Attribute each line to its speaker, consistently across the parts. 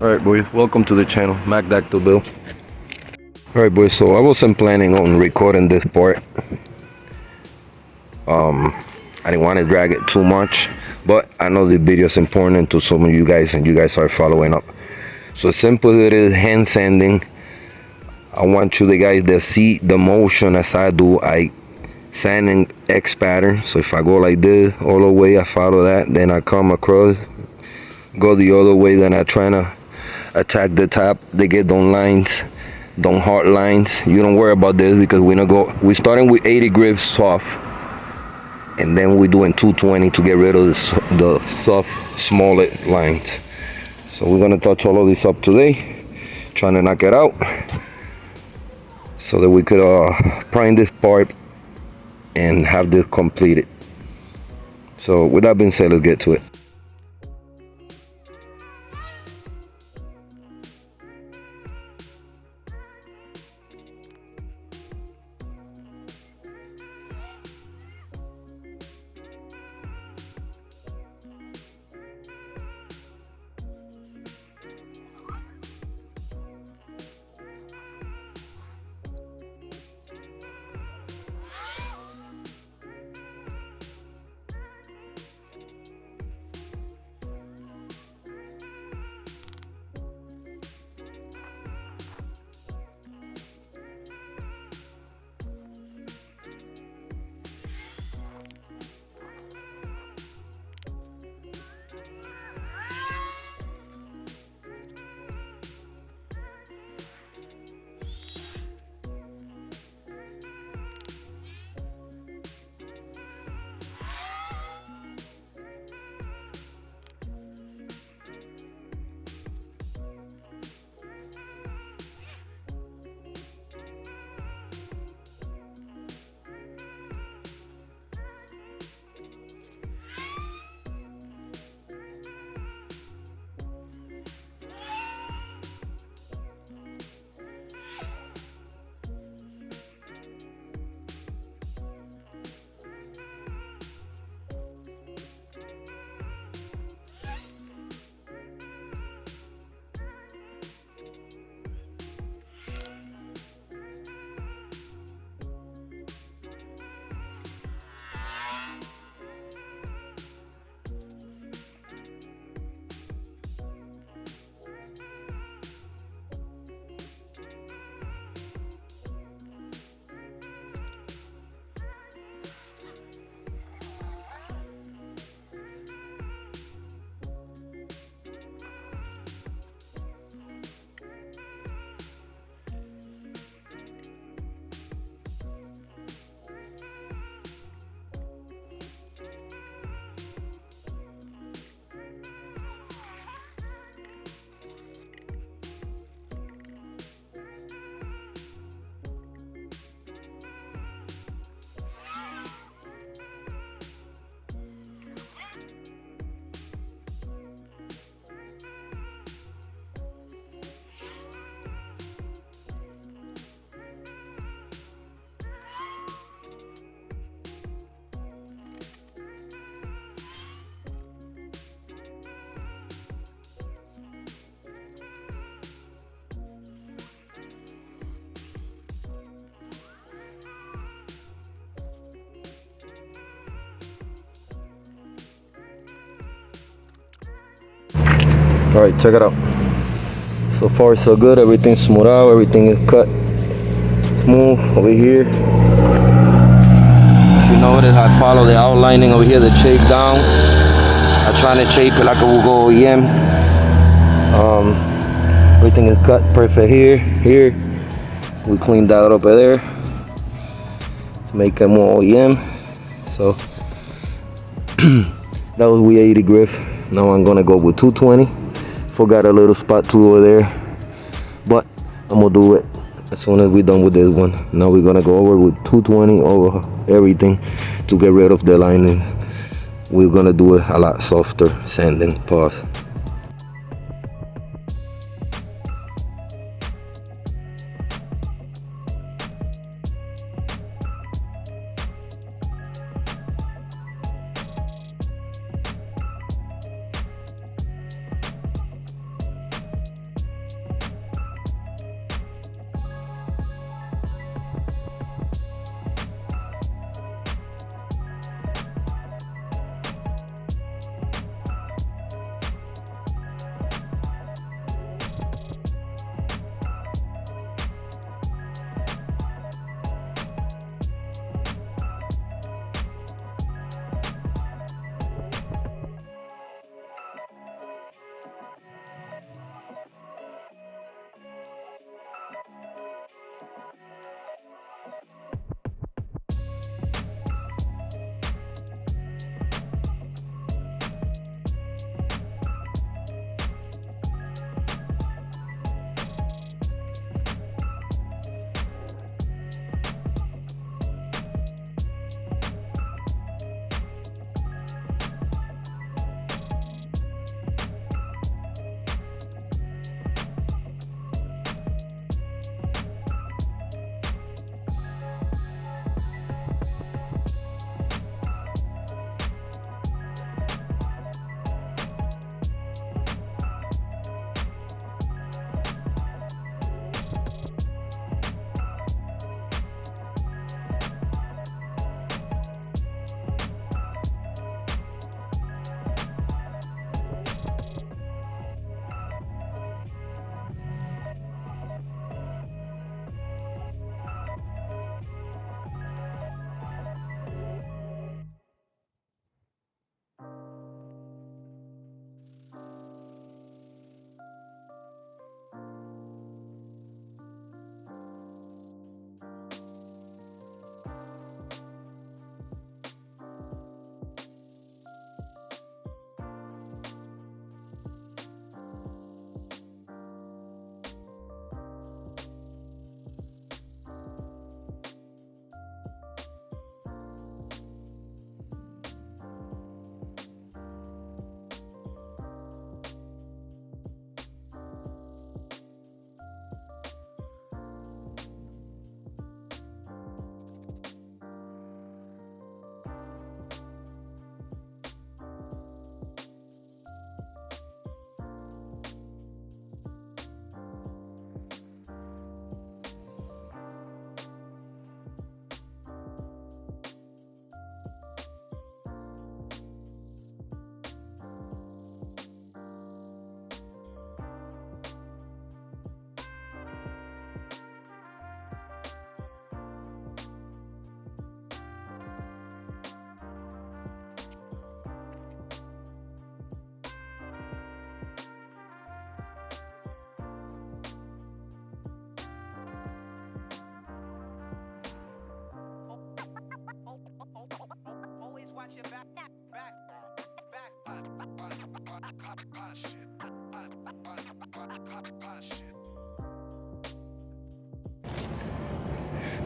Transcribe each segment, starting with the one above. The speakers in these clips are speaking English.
Speaker 1: Alright boys, welcome to the channel, Mac Dactyl Bill. Alright boys, so I wasn't planning on recording this part. I didn't want to drag it too much, but I know the video is important to some of you guys and you guys are following up. So simple it is, hand sanding. I want you guys to see the motion as I do. I sand in X pattern. So if I go like this all the way, I follow that, then I come across, go the other way, then I try to attack the top. They get those lines, those hard lines. You don't worry about this because we're starting with 80 grips soft, and then we're doing 220 to get rid of the soft, smaller lines. So we're gonna touch all of this up today, trying to knock it out, so that we could prime this part and have this completed. So with that being said, let's get to it. Alright, check it out. So far so good, everything's smooth out, everything is cut smooth over here. If you notice, I follow the outlining over here, the shape down. I'm trying to shape it like it will go OEM. Everything is cut perfect here. We cleaned that up there to make it more OEM. So that was with 80 grit. Now I'm gonna go with 220. Forgot a little spot too over there, but I'm gonna do it as soon as we're done with this one. Now we're gonna go over with 220 over everything to get rid of the lining. We're gonna do it a lot softer sanding. Pause.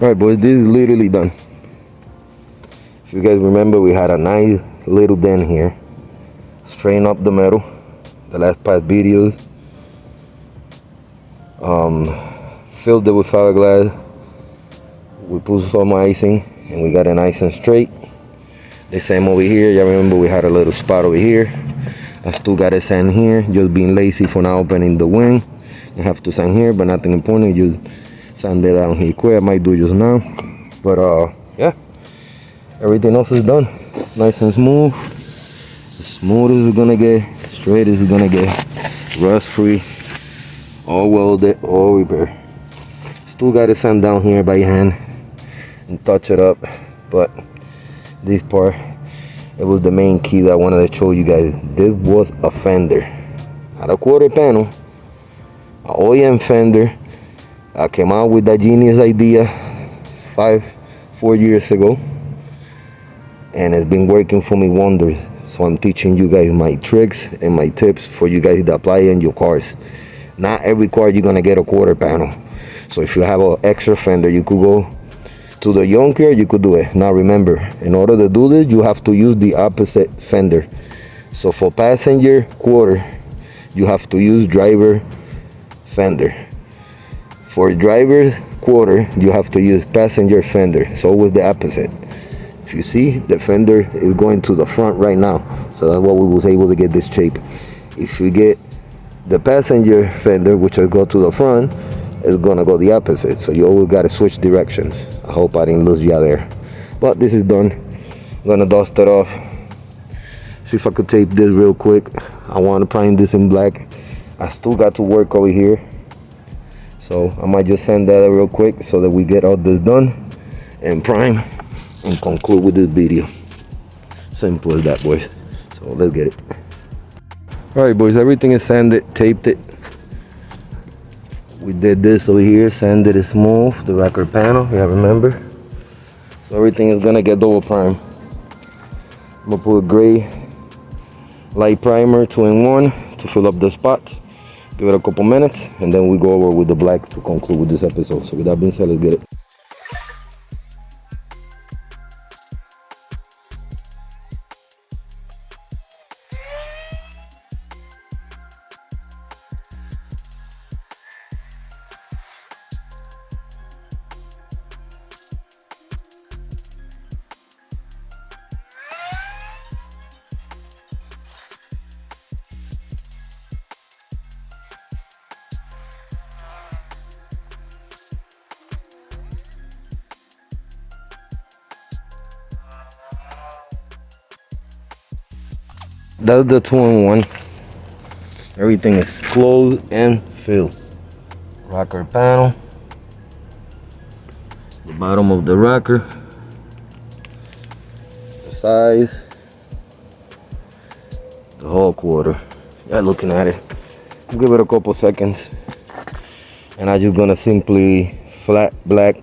Speaker 1: Alright boys, this is literally done. If you guys remember, we had a nice little dent here. Straighten up the metal, the last past videos. Filled it with fiberglass. We put some icing and we got it nice and straight. The same over here. Y'all remember we had a little spot over here. I still got it sand here, just being lazy for not opening the wing. I have to sand here, but nothing important. Just sand it down here quick. I might do it just now, but yeah, everything else is done. Nice and smooth. As smooth as it's gonna get, straight as it's gonna get, rust free, all welded, all repaired. Still got it sand down here by hand and touch it up, but this part, it was the main key that I wanted to show you guys. This was a fender, not a quarter panel, an OEM fender. I came out with that genius idea 4 years ago, and it's been working for me wonders. So I'm teaching you guys my tricks and my tips for you guys to apply in your cars. Not every car you're gonna get a quarter panel. So if you have an extra fender, you could go to the junkyard, you could do it. Now remember, in order to do this, you have to use the opposite fender. So for passenger quarter, you have to use driver fender. For driver quarter, you have to use passenger fender. So always the opposite. If you see, the fender is going to the front right now. So that's why we was able to get this shape. If you get the passenger fender, which will go to the front, it's gonna go the opposite. So you always gotta switch directions. I hope I didn't lose you there. But this is done. I'm gonna dust it off. See if I could tape this real quick. I wanna prime this in black. I still got to work over here. So I might just send that real quick so that we get all this done and prime and conclude with this video. Simple as that, boys. So let's get it. Alright boys, everything is sanded, taped it. We did this over here, sanded it smooth, the rocker panel, yeah, remember? So everything is gonna get double prime. I'm gonna put a gray light primer 2-in-1 to fill up the spots. Give it a couple minutes and then we go over with the black to conclude with this episode. So with that being said, let's get it. That's the 2-in-1. Everything is closed and filled. Rocker panel, the bottom of the rocker, the size, the whole quarter. Yeah, looking at it. Give it a couple seconds, and I'm just gonna simply flat black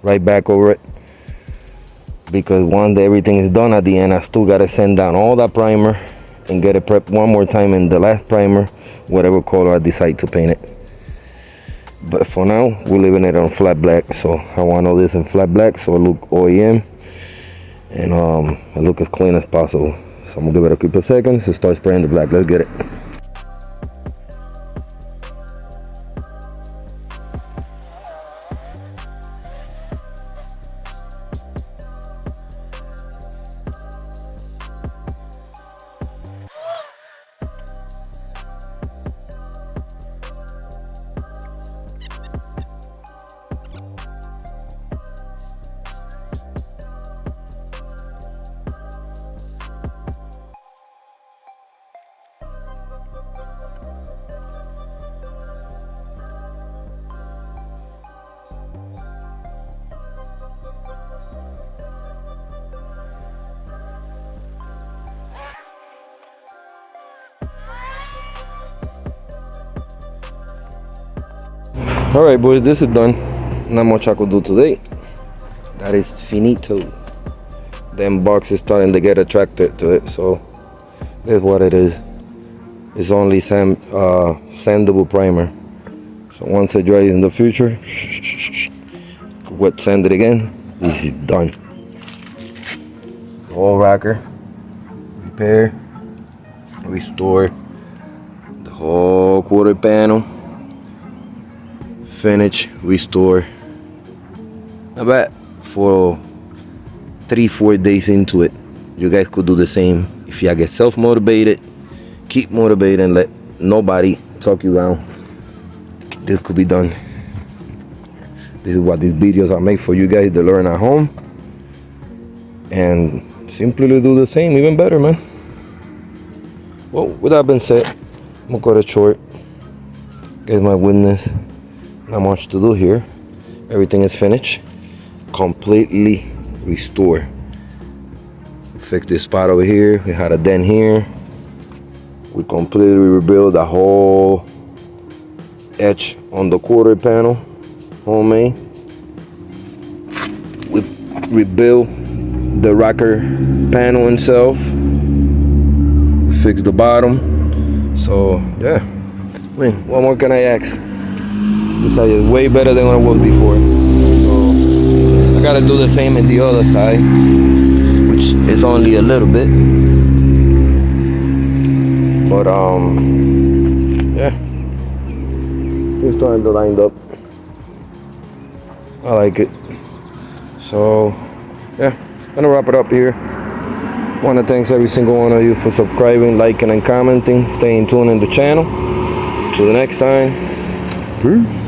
Speaker 1: right back over it. Because once everything is done at the end, I still gotta send down all that primer and get it prepped one more time in the last primer, whatever color I decide to paint it. But for now, we're leaving it on flat black. So I want all this in flat black so it look OEM and it look as clean as possible. So I'm gonna give it a couple seconds to start spraying the black. Let's get it. Alright boys, this is done. Not much I could do today. That is finito. Them box is starting to get attracted to it, so that's what it is. It's only sandable primer. So once it dries in the future, wet sand it again. This is done. Whole rocker, repair, restore the whole quarter panel, finish, restore. Not bad. For 3-4 days into it, you guys could do the same. If you get self-motivated, keep motivated and let nobody talk you down. This could be done. This is what these videos are made for you guys to learn at home and simply do the same, even better, man. Well, with that being said, I'm gonna cut it short. Guys might witness not much to do here. Everything is finished, completely restored. Fix this spot over here. We had a dent here. We completely rebuilt the whole edge on the quarter panel, homemade. We rebuilt the rocker panel itself. Fix the bottom. So yeah, I mean, what more can I ask? This side is way better than what it was before. So I gotta do the same in the other side, which is only a little bit. But yeah, it's starting to line up. I like it. So yeah, I'm gonna wrap it up here. Want to thank every single one of you for subscribing, liking, and commenting. Staying tuned in the channel. Till the next time. Peace.